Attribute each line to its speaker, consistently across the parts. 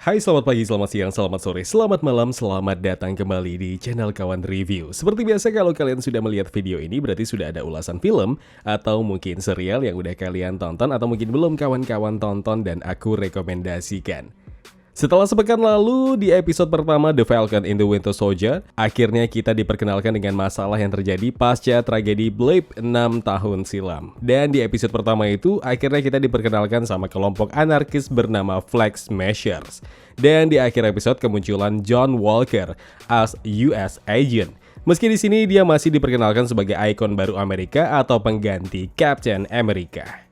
Speaker 1: Hai, selamat pagi, selamat siang, selamat sore, selamat malam, selamat datang kembali di channel Kawan Review. Seperti biasa kalau kalian sudah melihat video ini berarti sudah ada ulasan film atau mungkin serial yang udah kalian tonton atau mungkin belum kawan-kawan tonton dan aku rekomendasikan. Setelah sepekan lalu di episode pertama The Falcon and the Winter Soldier, akhirnya kita diperkenalkan dengan masalah yang terjadi pasca tragedi Blip 6 tahun silam. Dan di episode pertama itu, akhirnya kita diperkenalkan sama kelompok anarkis bernama Flag Smashers. Dan di akhir episode kemunculan John Walker as US Agent. Meski di sini dia masih diperkenalkan sebagai ikon baru Amerika atau pengganti Captain America.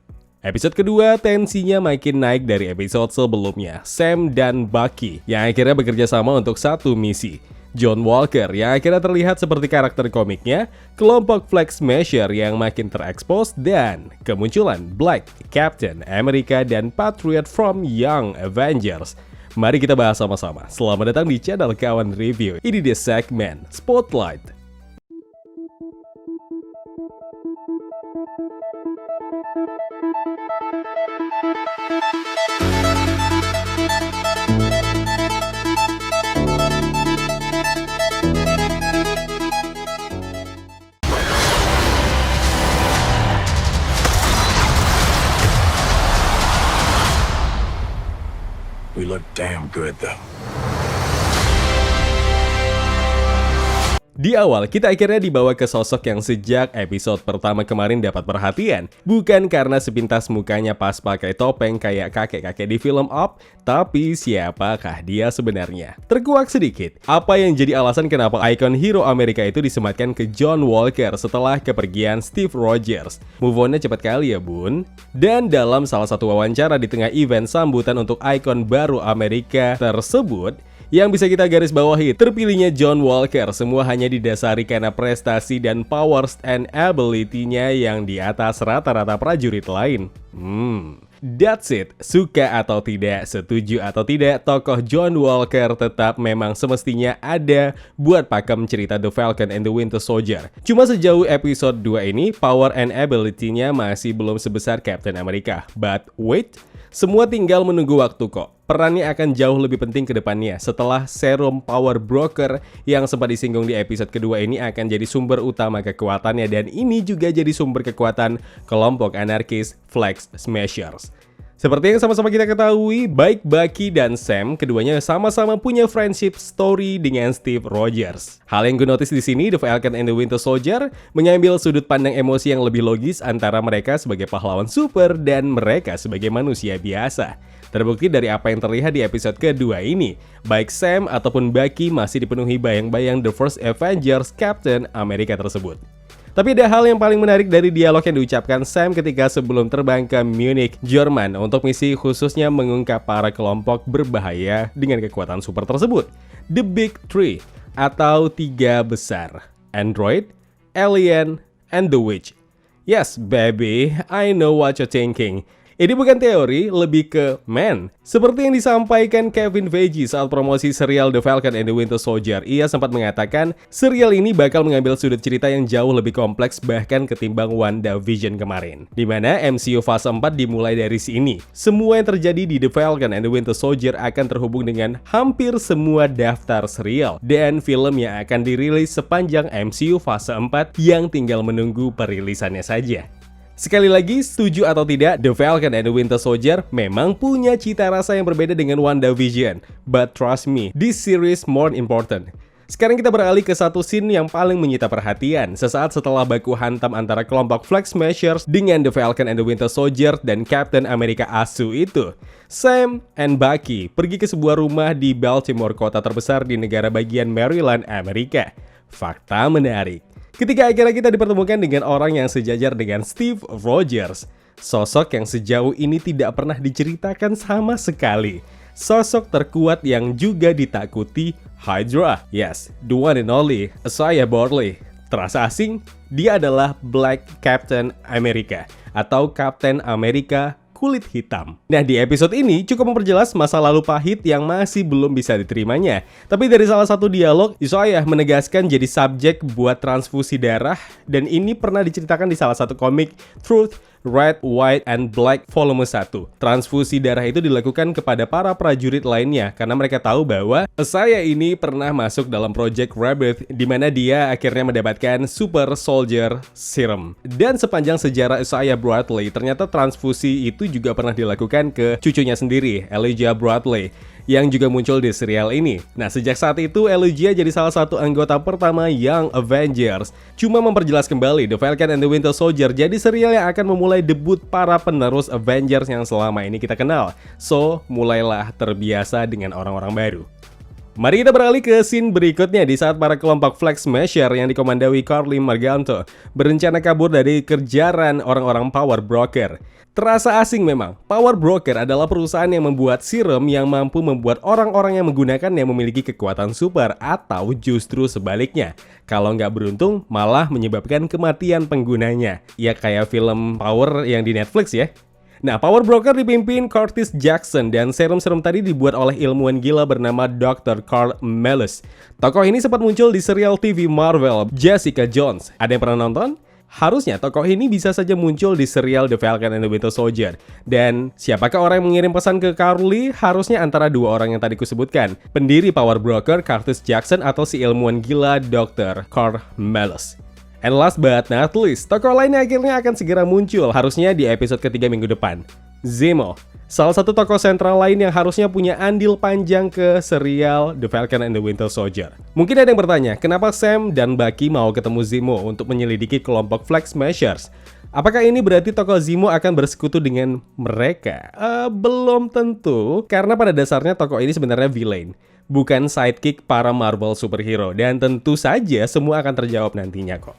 Speaker 1: Episode kedua tensinya makin naik dari episode sebelumnya, Sam dan Bucky yang akhirnya bekerja sama untuk satu misi. John Walker yang akhirnya terlihat seperti karakter komiknya, kelompok Flag Smasher yang makin terekspos, dan kemunculan Black, Captain America, dan Patriot from Young Avengers. Mari kita bahas sama-sama. Selamat datang di channel Kawan Review. Ini dia segmen Spotlight.
Speaker 2: We look damn good though.
Speaker 1: Di awal, kita akhirnya dibawa ke sosok yang sejak episode pertama kemarin dapat perhatian. Bukan karena sepintas mukanya pas pakai topeng kayak kakek-kakek di film Up, tapi siapakah dia sebenarnya? Terkuak sedikit, apa yang jadi alasan kenapa ikon hero Amerika itu disematkan ke John Walker setelah kepergian Steve Rogers? Move on-nya cepat kali ya bun. Dan dalam salah satu wawancara di tengah event sambutan untuk ikon baru Amerika tersebut, yang bisa kita garis bawahi, terpilihnya John Walker semua hanya didasari karena prestasi dan powers and ability-nya yang di atas rata-rata prajurit lain. That's it. Suka atau tidak, setuju atau tidak, tokoh John Walker tetap memang semestinya ada buat pakem cerita The Falcon and the Winter Soldier. Cuma sejauh episode 2 ini, power and ability-nya masih belum sebesar Captain America. But wait, semua tinggal menunggu waktu kok. Perannya akan jauh lebih penting ke depannya setelah serum Power Broker yang sempat disinggung di episode kedua ini akan jadi sumber utama kekuatannya, dan ini juga jadi sumber kekuatan kelompok anarkis Flag Smashers. Seperti yang sama-sama kita ketahui, baik Bucky dan Sam keduanya sama-sama punya friendship story dengan Steve Rogers. Hal yang gue notice di sini, The Falcon and the Winter Soldier mengambil sudut pandang emosi yang lebih logis antara mereka sebagai pahlawan super dan mereka sebagai manusia biasa. Terbukti dari apa yang terlihat di episode kedua ini, baik Sam ataupun Bucky masih dipenuhi bayang-bayang The First Avengers Captain America tersebut. Tapi ada hal yang paling menarik dari dialog yang diucapkan Sam ketika sebelum terbang ke Munich, Jerman untuk misi khususnya mengungkap para kelompok berbahaya dengan kekuatan super tersebut. The Big Three atau tiga besar, Android, Alien, and The Witch. Yes baby, I know what you're thinking. Ini bukan teori, lebih ke man. Seperti yang disampaikan Kevin Feige saat promosi serial The Falcon and the Winter Soldier, ia sempat mengatakan serial ini bakal mengambil sudut cerita yang jauh lebih kompleks bahkan ketimbang WandaVision kemarin. Dimana MCU fase 4 dimulai dari sini. Semua yang terjadi di The Falcon and the Winter Soldier akan terhubung dengan hampir semua daftar serial dan film yang akan dirilis sepanjang MCU fase 4 yang tinggal menunggu perilisannya saja. Sekali lagi, setuju atau tidak, The Falcon and the Winter Soldier memang punya cita rasa yang berbeda dengan WandaVision. But trust me, this series more important. Sekarang kita beralih ke satu scene yang paling menyita perhatian. Sesaat setelah baku hantam antara kelompok Flag Smashers dengan The Falcon and the Winter Soldier dan Captain America asu itu, Sam and Bucky pergi ke sebuah rumah di Baltimore, kota terbesar di negara bagian Maryland, Amerika. Fakta menarik, ketika akhirnya kita dipertemukan dengan orang yang sejajar dengan Steve Rogers, sosok yang sejauh ini tidak pernah diceritakan sama sekali. Sosok terkuat yang juga ditakuti, Hydra. Yes, the one and only Isaiah Bradley. Terasa asing? Dia adalah Black Captain America atau Captain America kulit hitam. Nah, di episode ini cukup memperjelas masa lalu pahit yang masih belum bisa diterimanya. Tapi dari salah satu dialog, Isaiah menegaskan jadi subjek buat transfusi darah, dan ini pernah diceritakan di salah satu komik Truth Red, White, and Black Volume 1. Transfusi darah itu dilakukan kepada para prajurit lainnya karena mereka tahu bahwa Isaiah ini pernah masuk dalam Project Rabbit di mana dia akhirnya mendapatkan Super Soldier Serum. Dan sepanjang sejarah Isaiah Bradley, ternyata transfusi itu juga pernah dilakukan ke cucunya sendiri, Elijah Bradley, yang juga muncul di serial ini. Nah, sejak saat itu Elijah jadi salah satu anggota pertama Young Avengers. Cuma memperjelas kembali, The Falcon and the Winter Soldier jadi serial yang akan memulai debut para penerus Avengers yang selama ini kita kenal. So, mulailah terbiasa dengan orang-orang baru. Mari kita beralih ke scene berikutnya di saat para kelompok Flag Smasher yang dikomandoi Karli Morgenthau berencana kabur dari kejaran orang-orang Power Broker. Terasa asing memang, Power Broker adalah perusahaan yang membuat serum yang mampu membuat orang-orang yang menggunakannya memiliki kekuatan super atau justru sebaliknya. Kalau nggak beruntung, malah menyebabkan kematian penggunanya. Ya kayak film Power yang di Netflix ya. Nah, Power Broker dipimpin Curtis Jackson dan serum-serum tadi dibuat oleh ilmuwan gila bernama Dr. Carl Malus. Tokoh ini sempat muncul di serial TV Marvel, Jessica Jones. Ada yang pernah nonton? Harusnya tokoh ini bisa saja muncul di serial The Falcon and the Winter Soldier. Dan siapakah orang yang mengirim pesan ke Karli? Harusnya antara dua orang yang tadi kusebutkan. Pendiri Power Broker, Curtis Jackson, atau si ilmuwan gila Dr. Carl Malus. And last but not least, tokoh lainnya akhirnya akan segera muncul, harusnya di episode ketiga minggu depan. Zemo, salah satu tokoh sentral lain yang harusnya punya andil panjang ke serial The Falcon and the Winter Soldier. Mungkin ada yang bertanya, kenapa Sam dan Bucky mau ketemu Zemo untuk menyelidiki kelompok Flag Smashers? Apakah ini berarti tokoh Zemo akan bersekutu dengan mereka? Belum tentu, karena pada dasarnya tokoh ini sebenarnya villain, bukan sidekick para Marvel superhero. Dan tentu saja semua akan terjawab nantinya kok.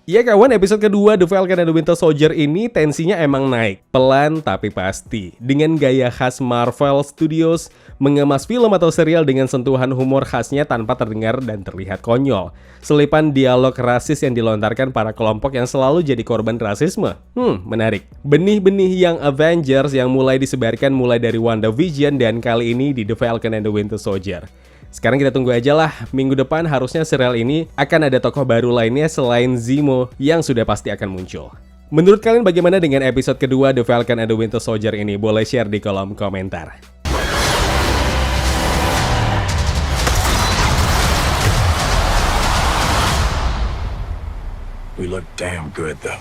Speaker 1: Ya kawan, episode kedua The Falcon and the Winter Soldier ini tensinya emang naik. Pelan tapi pasti. Dengan gaya khas Marvel Studios, mengemas film atau serial dengan sentuhan humor khasnya tanpa terdengar dan terlihat konyol. Selipan dialog rasis yang dilontarkan para kelompok yang selalu jadi korban rasisme. Menarik. Benih-benih yang Avengers yang mulai disebarkan mulai dari WandaVision dan kali ini di The Falcon and the Winter Soldier. Sekarang kita tunggu aja lah, minggu depan harusnya serial ini akan ada tokoh baru lainnya selain Zemo yang sudah pasti akan muncul. Menurut kalian bagaimana dengan episode kedua The Falcon and the Winter Soldier ini? Boleh share di kolom komentar.
Speaker 2: We look damn good though.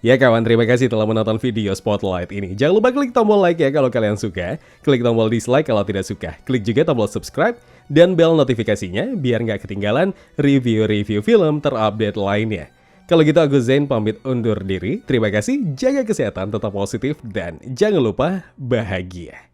Speaker 1: Ya kawan, terima kasih telah menonton video Spotlight ini. Jangan lupa klik tombol like ya kalau kalian suka. Klik tombol dislike kalau tidak suka. Klik juga tombol subscribe dan bel notifikasinya biar nggak ketinggalan review-review film terupdate lainnya. Kalau gitu aku Zain pamit undur diri. Terima kasih, jaga kesehatan, tetap positif, dan jangan lupa bahagia.